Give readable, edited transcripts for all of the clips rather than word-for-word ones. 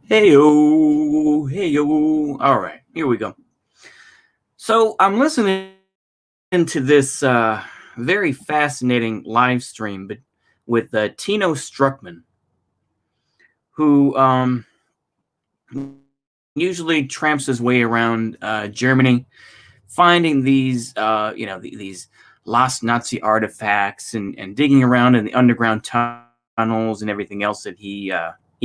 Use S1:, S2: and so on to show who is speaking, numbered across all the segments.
S1: Hey-yo, hey-yo. All right, here we go. So I'm listening to this very fascinating live stream but with Tino Struckman, who usually tramps his way around Germany, finding these, these lost Nazi artifacts and digging around in the underground tunnels and everything else that he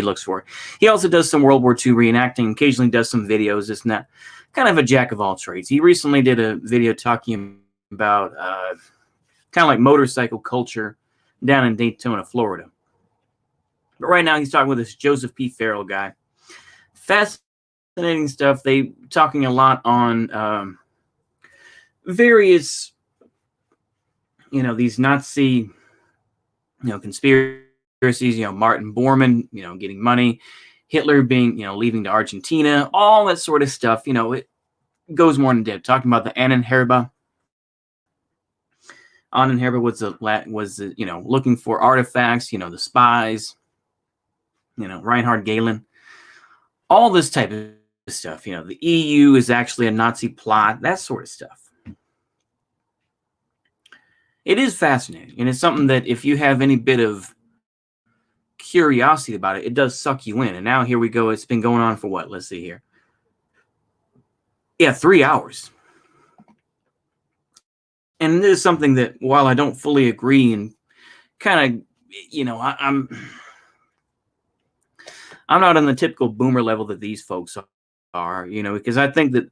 S1: looks for. He also does some World War II reenacting, occasionally does some videos, this and that. Kind of a jack of all trades. He recently did a video talking about kind of like motorcycle culture down in Daytona, Florida. But right now he's talking with this Joseph P. Farrell guy. Fascinating stuff. They talking a lot on various, these Nazi, conspiracies, Martin Bormann, getting money, Hitler being, leaving to Argentina, all that sort of stuff. It goes more in depth, talking about the Annenherbe. Annenherbe was looking for artifacts, the spies, Reinhard Gehlen, all this type of stuff. The EU is actually a Nazi plot, that sort of stuff. It is fascinating, and it's something that if you have any bit of curiosity about it, it does suck you in. And now here we go. It's been going on for what? Let's see here. Yeah, 3 hours. And this is something that, while I don't fully agree and kind of, I'm not on the typical boomer level that these folks are, because I think that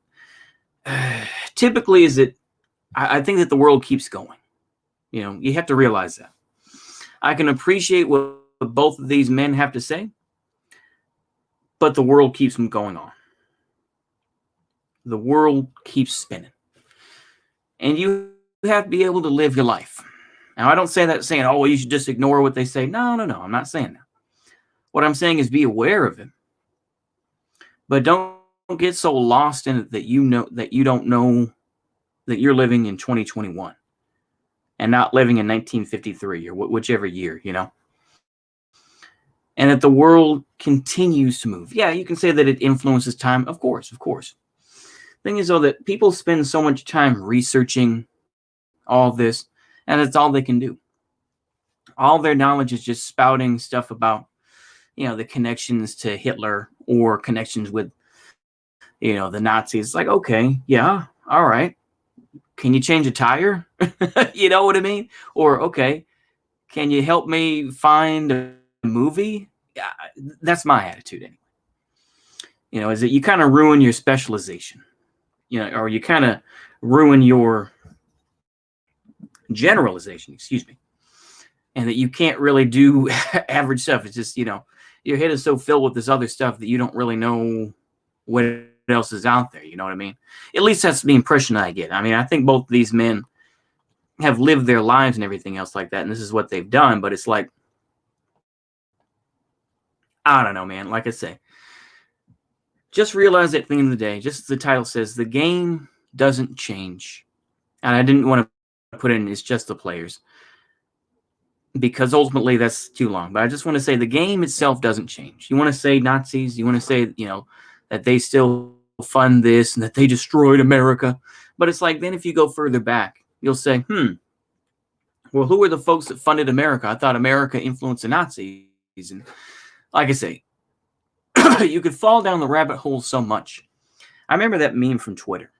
S1: typically I think that the world keeps going. You have to realize that. I can appreciate what both of these men have to say, but the world keeps them going on. The world keeps spinning. And you have to be able to live your life. Now, I don't say that saying, oh, well, you should just ignore what they say. No, I'm not saying that. What I'm saying is be aware of it. But don't get so lost in it that you don't know that you're living in 2021 and not living in 1953 or whichever year, And that the world continues to move. Yeah, you can say that it influences time. Of course. Thing is, though, that people spend so much time researching all this, and that's all they can do. All their knowledge is just spouting stuff about, the connections to Hitler or connections with, the Nazis. It's like, okay, yeah, all right. Can you change a tire? You know what I mean? Or, okay, can you help me find a movie? Yeah, that's my attitude anyway. Is that you kind of ruin your specialization, or you kind of ruin your generalization, excuse me, and that you can't really do average stuff. It's just, your head is so filled with this other stuff that you don't really know what else is out there. You know what I mean? At least that's the impression I get. I mean, I think both of these men have lived their lives and everything else like that, and this is what they've done, but it's like, I don't know, man. Like I say, just realize that at the end of the day, just as the title says, the game doesn't change. And I didn't want to put in it's just the players, because ultimately that's too long. But I just want to say the game itself doesn't change. You want to say Nazis, you want to say, that they still fund this and that they destroyed America. But it's like, then if you go further back, you'll say, well, who were the folks that funded America? I thought America influenced the Nazis. And like I say, you could fall down the rabbit hole so much. I remember that meme from Twitter.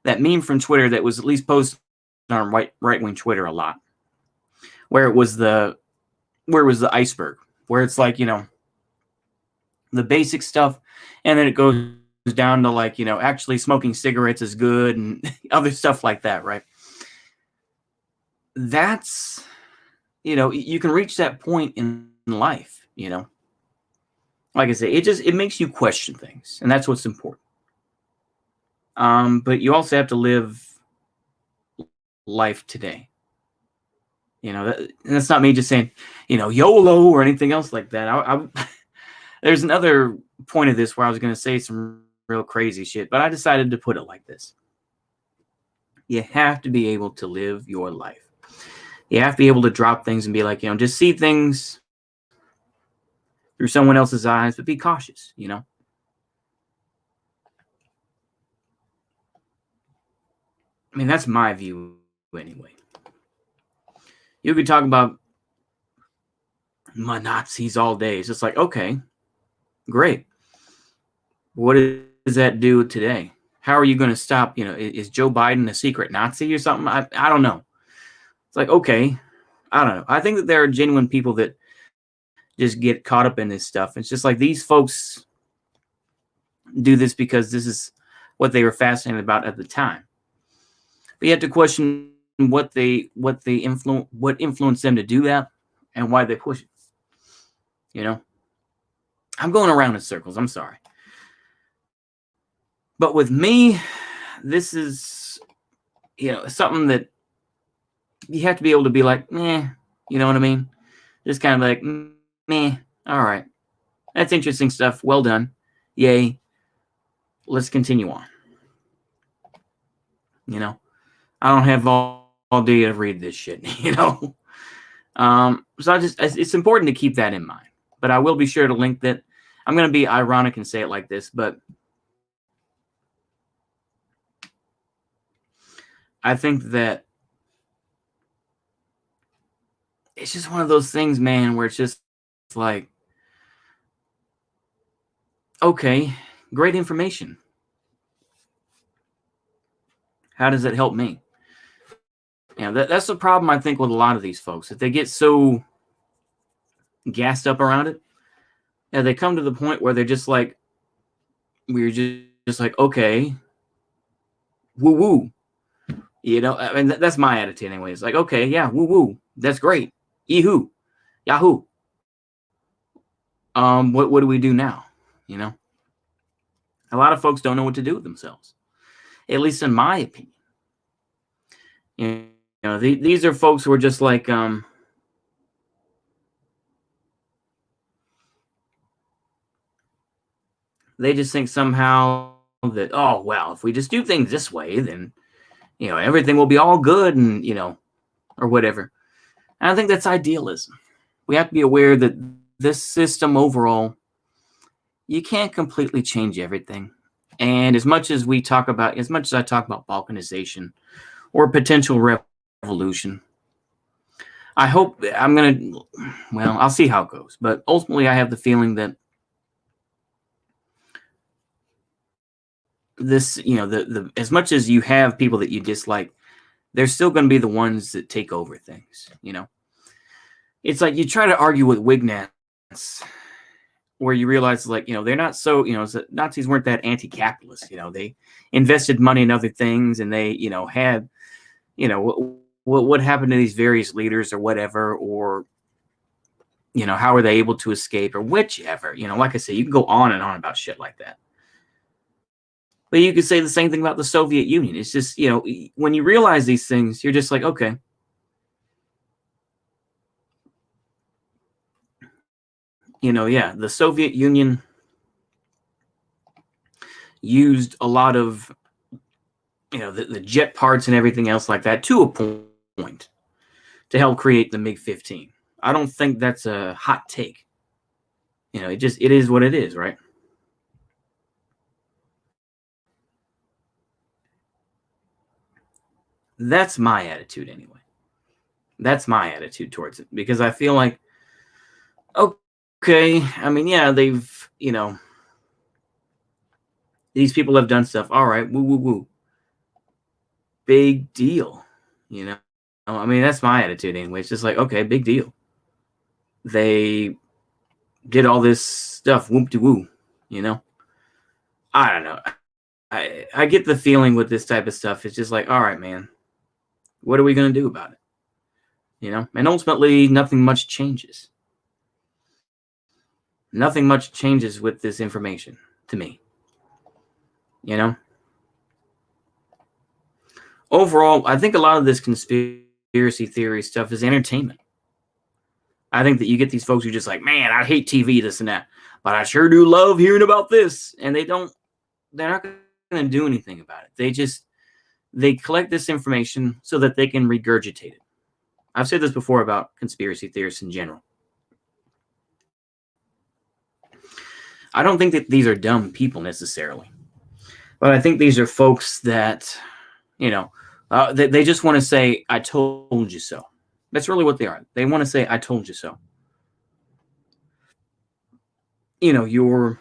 S1: That meme from Twitter that was at least posted on right-wing Twitter a lot. Where it was the iceberg, where it's like, the basic stuff, and then it goes down to like, actually smoking cigarettes is good and other stuff like that, right? That's, you can reach that point in life, Like I say, it makes you question things, and that's what's important. But you also have to live life today. That's not me just saying, YOLO or anything else like that. There's another point of this where I was going to say some real crazy shit, but I decided to put it like this. You have to be able to live your life. You have to be able to drop things and be like, just see things through someone else's eyes, but be cautious, you know? I mean, that's my view anyway. You could talk about my Nazis all day. It's just like, okay, great. What does that do today? How are you going to stop? You know, is Joe Biden a secret Nazi or something? I don't know. It's like, okay, I don't know. I think that there are genuine people that just get caught up in this stuff. It's just like these folks do this because this is what they were fascinated about at the time. But you have to question what influenced them to do that and why they push it. You know, I'm going around in circles. I'm sorry. But with me, this is, you know, something that you have to be able to be like, you know what I mean? Just kind of like, meh, all right. That's interesting stuff. Well done. Yay. Let's continue on. You know, I don't have all day to read this shit, you know? So it's important to keep that in mind. But I will be sure to link that. I'm going to be ironic and say it like this, but I think that it's just one of those things, man, where it's just like, okay, great information. How does it help me? You know, that's the problem, I think, with a lot of these folks. If they get so gassed up around it, and they come to the point where they're just like, we're just like, okay, woo woo. You know, I mean, that's my attitude anyway. It's like, okay, yeah, woo woo. That's great. Yahoo. Yahoo. What do we do now? You know? A lot of folks don't know what to do with themselves. At least in my opinion. You know, these are folks who are just like, they just think somehow that, oh, well, if we just do things this way, then, you know, everything will be all good and, you know, or whatever. And I think that's idealism. We have to be aware that this system overall, you can't completely change everything. And as much as I talk about balkanization or potential revolution, I hope I'll see how it goes. But ultimately, I have the feeling that this, you know, the as much as you have people that you dislike, they're still going to be the ones that take over things. You know, it's like you try to argue with Wignats, where you realize, like, you know, they're not so, you know, Nazis weren't that anti-capitalist. You know, they invested money in other things, and they, you know, had, you know, what happened to these various leaders or whatever, or, you know, how are they able to escape or whichever. You know, like I say, you can go on and on about shit like that. But you could say the same thing about the Soviet Union. It's just, you know, when you realize these things, you're just like, okay. You know, yeah, the Soviet Union used a lot of, you know, the jet parts and everything else like that to a point to help create the MiG-15. I don't think that's a hot take. You know, it is what it is, right? That's my attitude anyway. That's my attitude towards it, because I feel like, okay, I mean, yeah, they've, you know, these people have done stuff. All right, woo, woo, woo. Big deal, you know? I mean, that's my attitude anyway. It's just like, okay, big deal. They did all this stuff, whoop de woo, you know? I don't know. I get the feeling with this type of stuff. It's just like, all right, man, what are we going to do about it? You know? And ultimately, nothing much changes. Nothing much changes with this information to me. You know? Overall, I think a lot of this conspiracy theory stuff is entertainment. I think that you get these folks who are just like, man, I hate TV, this and that, but I sure do love hearing about this. And they're not going to do anything about it. They collect this information so that they can regurgitate it. I've said this before about conspiracy theorists in general. I don't think that these are dumb people necessarily, but I think these are folks that, they just want to say, I told you so. That's really what they are. They want to say, I told you so. Your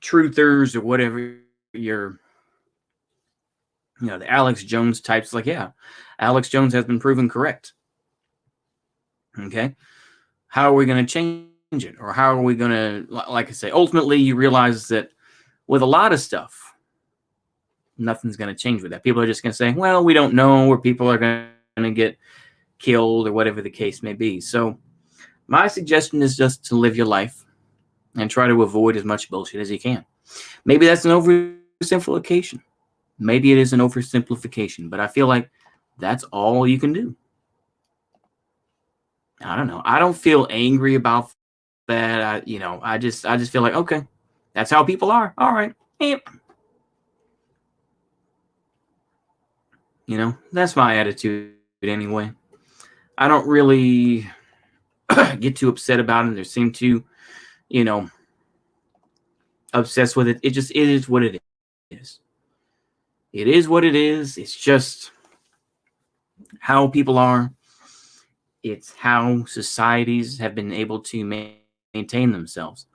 S1: truthers or whatever, your, the Alex Jones types, like, yeah, Alex Jones has been proven correct. Okay. How are we going to change it? Or how are we going to, like I say, ultimately you realize that with a lot of stuff, nothing's going to change with that. People are just going to say, well, we don't know, or people are going to get killed or whatever the case may be. So my suggestion is just to live your life and try to avoid as much bullshit as you can. Maybe that's an oversimplification. Maybe it is an oversimplification, but I feel like that's all you can do. I don't know. I don't feel angry about that. I just feel like, okay, that's how people are. All right. Yep. That's my attitude anyway. I don't really get too upset about it or seem to, obsessed with it. It is what it is. It is what it is. It's just how people are. It's how societies have been able to maintain themselves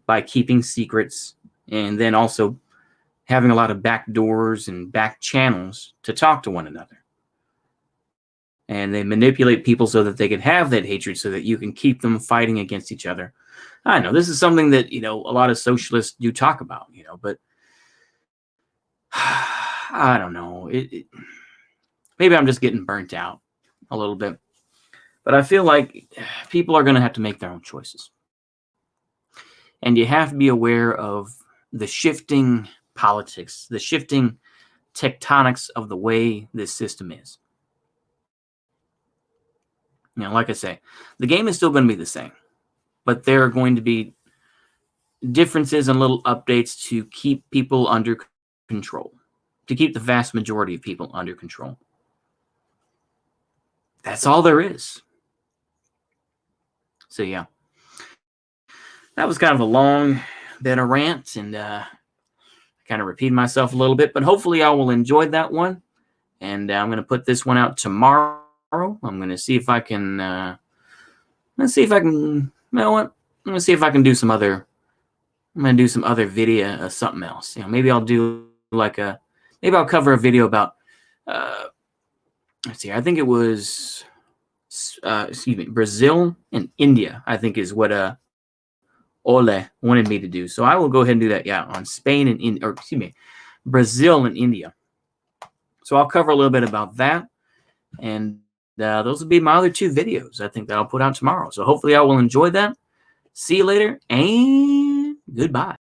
S1: by keeping secrets and then also having a lot of back doors and back channels to talk to one another. And they manipulate people so that they can have that hatred so that you can keep them fighting against each other. I know this is something that, a lot of socialists do talk about, but I don't know. Maybe I'm just getting burnt out a little bit. But I feel like people are going to have to make their own choices. And you have to be aware of the shifting politics, the shifting tectonics of the way this system is. Like I say, the game is still going to be the same, but there are going to be differences and little updates to keep people under control, to keep the vast majority of people under control. That's all there is. So, yeah. That was kind of a long bit of rant, and I kind of repeated myself a little bit, but hopefully I will enjoy that one. And I'm going to put this one out tomorrow. I'm going to see if I can, you know what? I'm going to see if I can do some other, I'm going to do some other video of something else. Maybe I'll do maybe I'll cover a video about, let's see, I think it was, Brazil and India, I think is what, Ole wanted me to do. So I will go ahead and do that, on Spain and Brazil and India. So I'll cover a little bit about that. And those will be my other two videos, I think, that I'll put out tomorrow. So hopefully I will enjoy that. See you later, and goodbye.